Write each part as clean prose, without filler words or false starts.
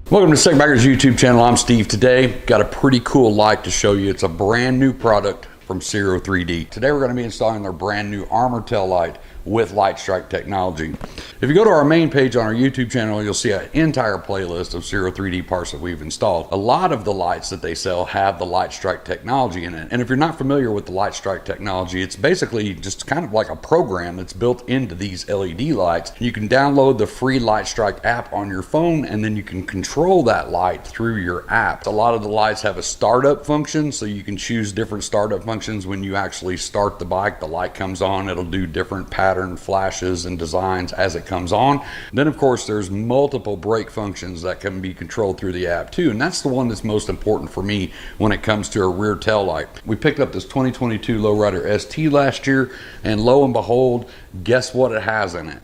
Welcome to Sikbaggers YouTube channel. I'm Steve. Today, got a pretty cool light to show you. It's a brand new product from Ciro3D. Today we're going to be installing their brand new armor tail light with LightStrike technology. If you go to our main page on our YouTube channel, you'll see an entire playlist of Ciro3D parts that we've installed. A lot of the lights that they sell have the LightStrike technology in it. And if you're not familiar with the LightStrike technology, it's basically just kind of like a program that's built into these LED lights. You can download the free LightStrike app on your phone, and then you can control that light through your app. A lot of the lights have a startup function, so you can choose different startup functions. When you actually start the bike, the light comes on, it'll do different pattern flashes and designs as it comes on. Then of course there's multiple brake functions that can be controlled through the app too, and that's the one that's most important for me when it comes to a rear tail light. We picked up this 2022 Lowrider ST last year, and lo and behold, guess what it has in it?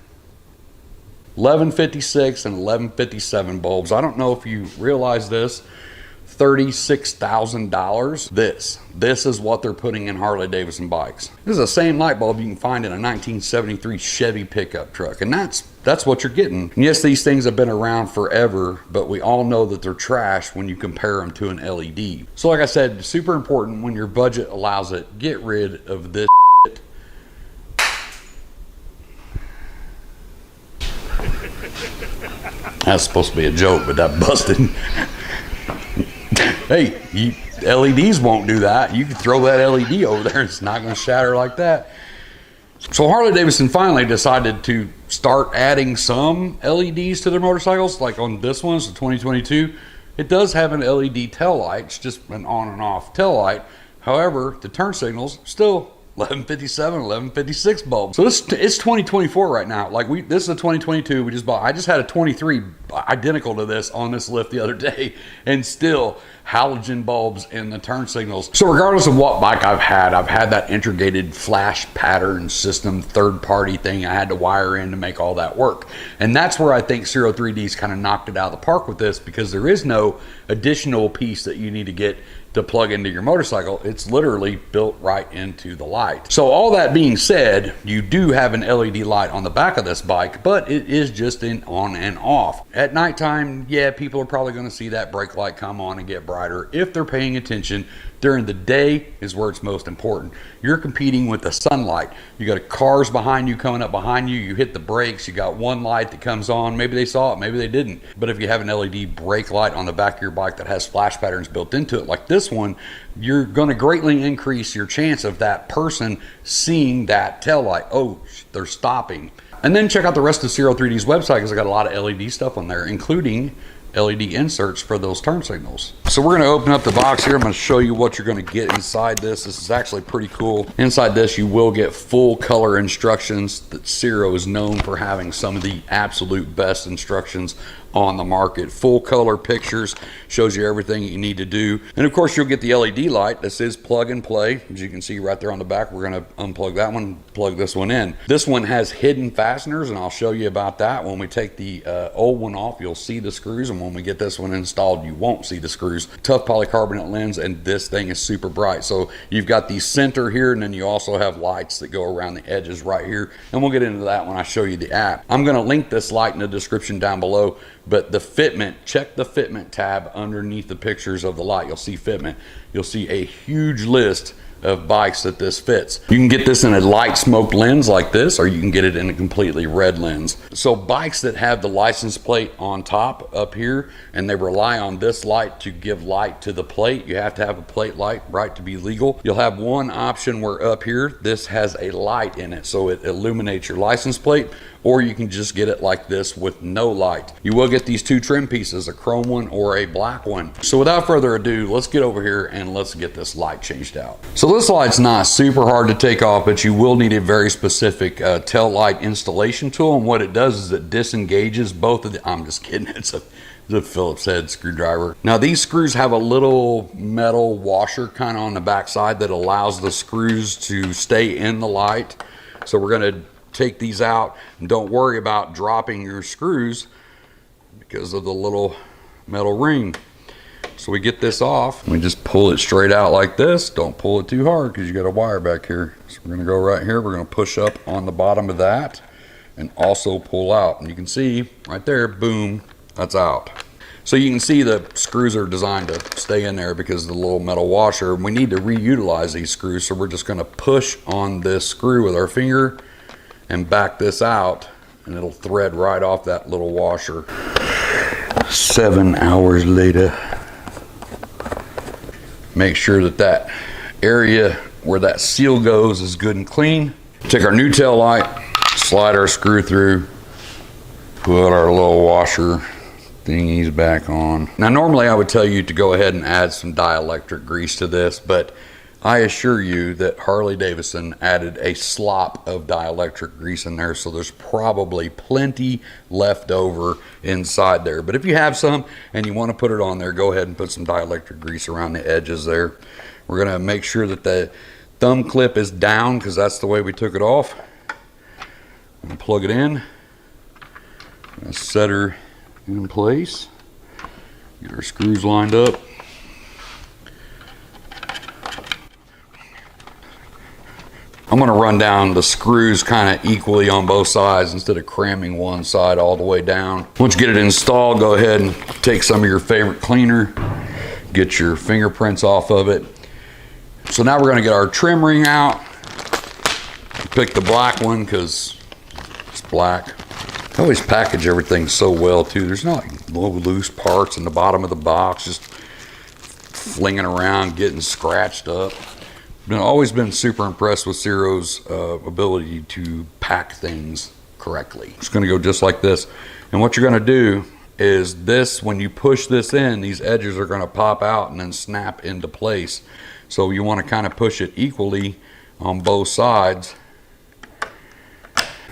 1156 and 1157 bulbs. I don't know if you realize this, $36,000. This is what they're putting in Harley Davidson bikes. This is the same light bulb you can find in a 1973 Chevy pickup truck, and that's what you're getting. And yes, these things have been around forever, but we all know that they're trash when you compare them to an LED. So like I said, super important when your budget allows it, get rid of this shit. That's supposed to be a joke, but that busted. Hey, LEDs won't do that. You can throw that LED over there, it's not going to shatter like that. So Harley Davidson finally decided to start adding some LEDs to their motorcycles. Like on this one, it's the 2022. It does have an LED tail light. It's just an on and off tail light. However, the turn signals still 1157, 1156 bulbs. So it's 2024 right now. Like this is a 2022 we just bought. I just had a 23 identical to this on this lift the other day, and still halogen bulbs in the turn signals. So regardless of what bike I've had that integrated flash pattern system, third-party thing I had to wire in to make all that work. And that's where I think Ciro3D's kind of knocked it out of the park with this, because there is no additional piece that you need to get to plug into your motorcycle. It's literally built right into the light. So all that being said, you do have an LED light on the back of this bike, but it is just an on and off. At nighttime, yeah, people are probably going to see that brake light come on and get brighter if they're paying attention. During the day is where it's most important. You're competing with the sunlight. You got cars behind you coming up behind you. You hit the brakes. You got one light that comes on. Maybe they saw it, maybe they didn't. But if you have an LED brake light on the back of your bike that has flash patterns built into it, like this one, you're going to greatly increase your chance of that person seeing that tail light. Oh, they're stopping. And then check out the rest of Ciro3D's website, because I got a lot of LED stuff on there, including LED inserts for those turn signals. So we're going to open up the box here. I'm going to show you what you're going to get inside this. This is actually pretty cool. Inside this, you will get full color instructions. That Ciro is known for having some of the absolute best instructions on the market. Full color pictures, shows you everything you need to do. And of course, you'll get the LED light. This is plug and play. As you can see right there on the back, we're going to unplug that one, plug this one in. This one has hidden fasteners, and I'll show you about that. When we take the old one off, you'll see the screws, and when we get this one installed, you won't see the screws. Tough polycarbonate lens, and this thing is super bright. So you've got the center here, and then you also have lights that go around the edges right here, and we'll get into that when I show you the app. I'm going to link this light in the description down below. But the fitment, check the fitment tab underneath the pictures of the light. You'll see fitment. You'll see a huge list of bikes that this fits. You can get this in a light smoked lens like this, or you can get it in a completely red lens. So bikes that have the license plate on top up here, and they rely on this light to give light to the plate, you have to have a plate light, right, to be legal. You'll have one option where up here, this has a light in it, so it illuminates your license plate, or you can just get it like this with no light. You will get these two trim pieces, a chrome one or a black one. So without further ado, let's get over here and let's get this light changed out. So this light's not super hard to take off, but you will need a very specific tail light installation tool. And what it does is it disengages both of the, I'm just kidding, it's a Phillips head screwdriver. Now these screws have a little metal washer kind of on the back side that allows the screws to stay in the light. So we're going to take these out, and don't worry about dropping your screws because of the little metal ring. So we get this off, we just pull it straight out like this. Don't pull it too hard because you got a wire back here. So we're going to go right here, we're going to push up on the bottom of that and also pull out, and you can see right there, boom, that's out. So you can see the screws are designed to stay in there because of the little metal washer. We need to reutilize these screws, so we're just going to push on this screw with our finger and back this out, and it'll thread right off that little washer. 7 hours later. Make sure that that area where that seal goes is good and clean. Take our new tail light, slide our screw through, put our little washer thingies back on. Now normally I would tell you to go ahead and add some dielectric grease to this, but I assure you that Harley Davidson added a slop of dielectric grease in there, so there's probably plenty left over inside there. But if you have some and you want to put it on there, go ahead and put some dielectric grease around the edges there. We're going to make sure that the thumb clip is down because that's the way we took it off. And plug it in. Set her in place. Get our screws lined up. I'm going to run down the screws kind of equally on both sides instead of cramming one side all the way down. Once you get it installed, go ahead and take some of your favorite cleaner, get your fingerprints off of it. So now we're going to get our trim ring out. Pick the black one because it's black. I always package everything so well too. There's not little loose parts in the bottom of the box just flinging around, getting scratched up. I've always been super impressed with Ciro's ability to pack things correctly. It's going to go just like this. And what you're going to do is this, when you push this in, these edges are going to pop out and then snap into place. So you want to kind of push it equally on both sides.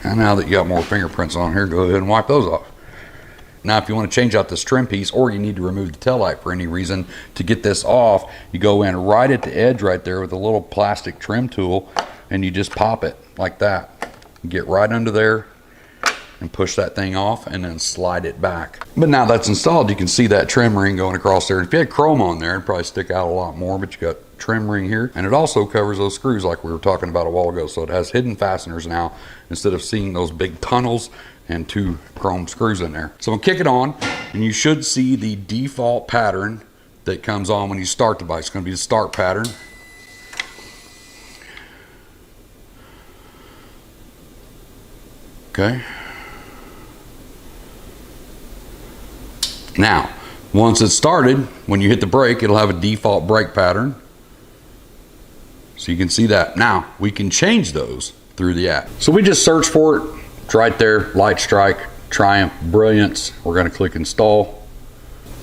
And now that you got more fingerprints on here, go ahead and wipe those off. Now if you want to change out this trim piece, or you need to remove the tail light for any reason to get this off, you go in right at the edge right there with a little plastic trim tool and you just pop it like that. Get right under there and push that thing off and then slide it back. But now that's installed, you can see that trim ring going across there. If you had chrome on there, it'd probably stick out a lot more, but you got trim ring here, and it also covers those screws like we were talking about a while ago. So it has hidden fasteners now instead of seeing those big tunnels and 2 chrome screws in there. So I'm gonna kick it on, and you should see the default pattern that comes on when you start the bike. It's gonna be the start pattern. Okay. Now, once it's started, when you hit the brake, it'll have a default brake pattern. So you can see that. Now, we can change those through the app. So we just search for it. It's right there, LightStrike, Triumph, Brilliance. We're gonna click install.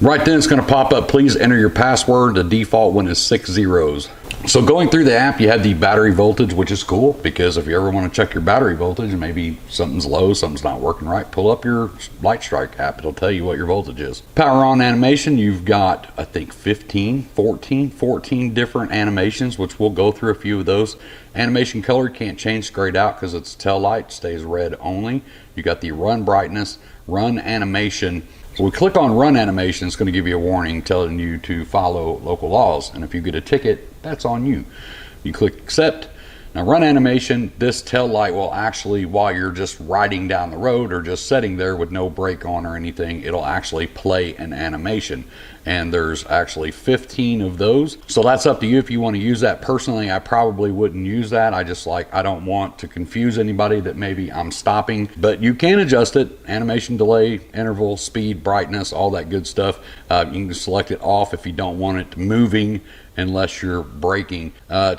Right then it's gonna pop up, please enter your password. The default one is 6 zeros. So going through the app, you have the battery voltage, which is cool because if you ever want to check your battery voltage and maybe something's low, something's not working right, pull up your LightStrike app. It'll tell you what your voltage is. Power on animation, you've got, I think 14 different animations, which we'll go through a few of those. Animation color can't change grayed out because it's tail light, stays red only. You got the run brightness, run animation. So we click on run animation, it's going to give you a warning telling you to follow local laws, and if you get a ticket, that's on you. You click accept. Now run animation, this tail light will actually, while you're just riding down the road or just sitting there with no brake on or anything, it'll actually play an animation. And there's actually 15 of those. So that's up to you if you want to use that. Personally, I probably wouldn't use that. I don't want to confuse anybody that maybe I'm stopping, but you can adjust it. Animation delay, interval, speed, brightness, all that good stuff. You can select it off if you don't want it moving unless you're braking.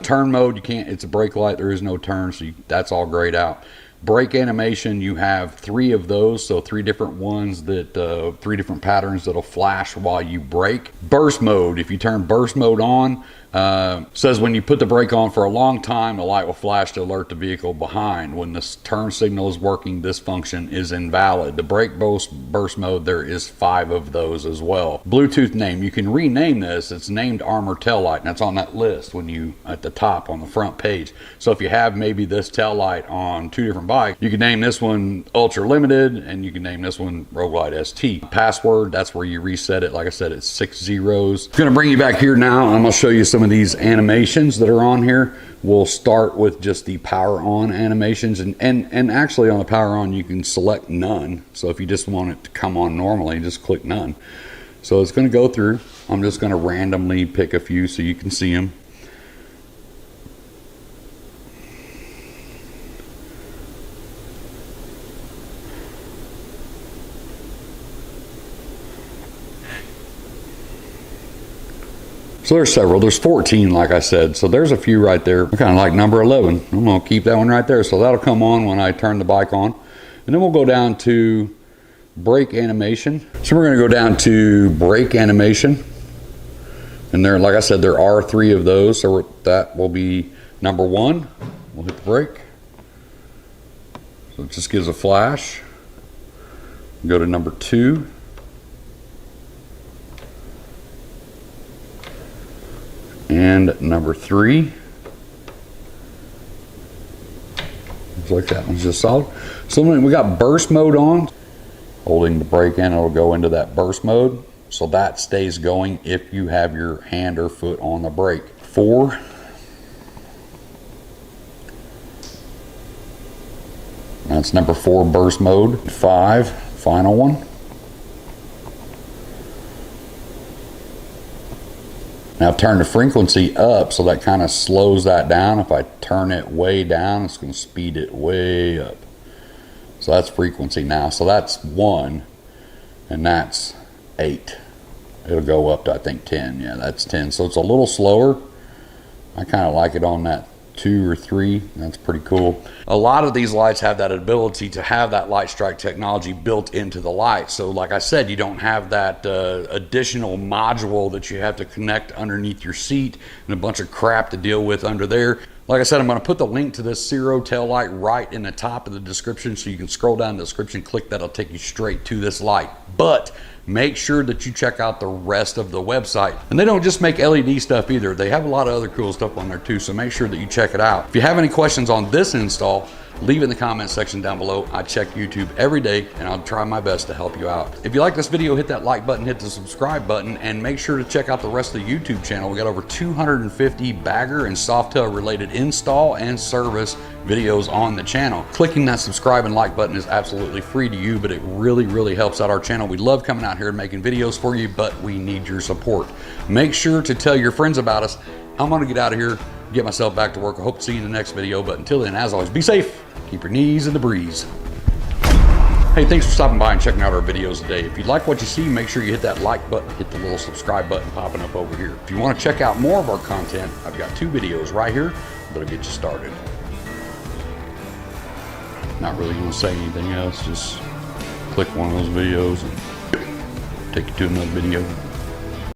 Turn mode, you can't, it's a brake light, there is no turn, so that's all grayed out. Brake animation, you have 3 of those, so 3 different ones that 3 different patterns that'll flash while you brake. Burst mode, if you turn burst mode on, says when you put the brake on for a long time, the light will flash to alert the vehicle behind. When this turn signal is working, this function is invalid. The brake burst mode, there is 5 of those as well. Bluetooth name, you can rename this. It's named Armor Tail Light, and that's on that list when you at the top on the front page. So if you have maybe this tail light on 2 different bikes, you can name this one Ultra Limited, and you can name this one Rogue Light ST. Password, that's where you reset it. Like I said, it's 6 zeros. I'm gonna bring you back here now, and I'm gonna show you some of these animations that are on here. We'll start with just the power on animations, and actually on the power on you can select none. So if you just want it to come on normally, just click none. So it's going to go through. I'm just going to randomly pick a few so you can see them. So there's several. There's 14, like I said. So there's a few right there. Kind of like number 11. I'm going to keep that one right there. So that'll come on when I turn the bike on. And then we'll go down to brake animation. So we're going to go down to brake animation. And there, like I said, there are 3 of those. So that will be number 1. We'll hit the brake. So it just gives a flash. Go to number 2. And number 3. Looks like that one's just solid. So we got burst mode on. Holding the brake in, it'll go into that burst mode. So that stays going if you have your hand or foot on the brake. 4. That's number 4, burst mode. 5, final one. Now I've turned the frequency up, so that kind of slows that down. If I turn it way down, it's going to speed it way up. So that's frequency now. So that's 1, and that's 8. It'll go up to, I think, 10. Yeah, that's 10. So it's a little slower. I kind of like it on that 2 or 3. That's pretty cool. A lot of these lights have that ability to have that LightStrike technology built into the light. So like I said, you don't have that additional module that you have to connect underneath your seat and a bunch of crap to deal with under there. Like I said, I'm going to put the link to this Ciro tail light right in the top of the description, so you can scroll down the description, click that, it'll take you straight to this light. But make sure that you check out the rest of the website. And they don't just make LED stuff either. They have a lot of other cool stuff on there too, so make sure that you check it out. If you have any questions on this install, leave it in the comment section down below. I check YouTube every day, and I'll try my best to help you out. If you like this video, hit that like button, hit the subscribe button, and make sure to check out the rest of the YouTube channel. We got over 250 bagger and softail related install and service videos on the channel. Clicking that subscribe and like button is absolutely free to you, but it really, really helps out our channel. We love coming out here and making videos for you, but we need your support. Make sure to tell your friends about us. I'm gonna get out of here, get myself back to work. I hope to see you in the next video, but until then, as always, be safe, keep your knees in the breeze. Hey, thanks for stopping by and checking out our videos today. If you like what you see, make sure you hit that like button, hit the little subscribe button popping up over here. If you want to check out more of our content, I've got 2 videos right here that'll get you started. Not really gonna say anything else, just click one of those videos and take you to another video.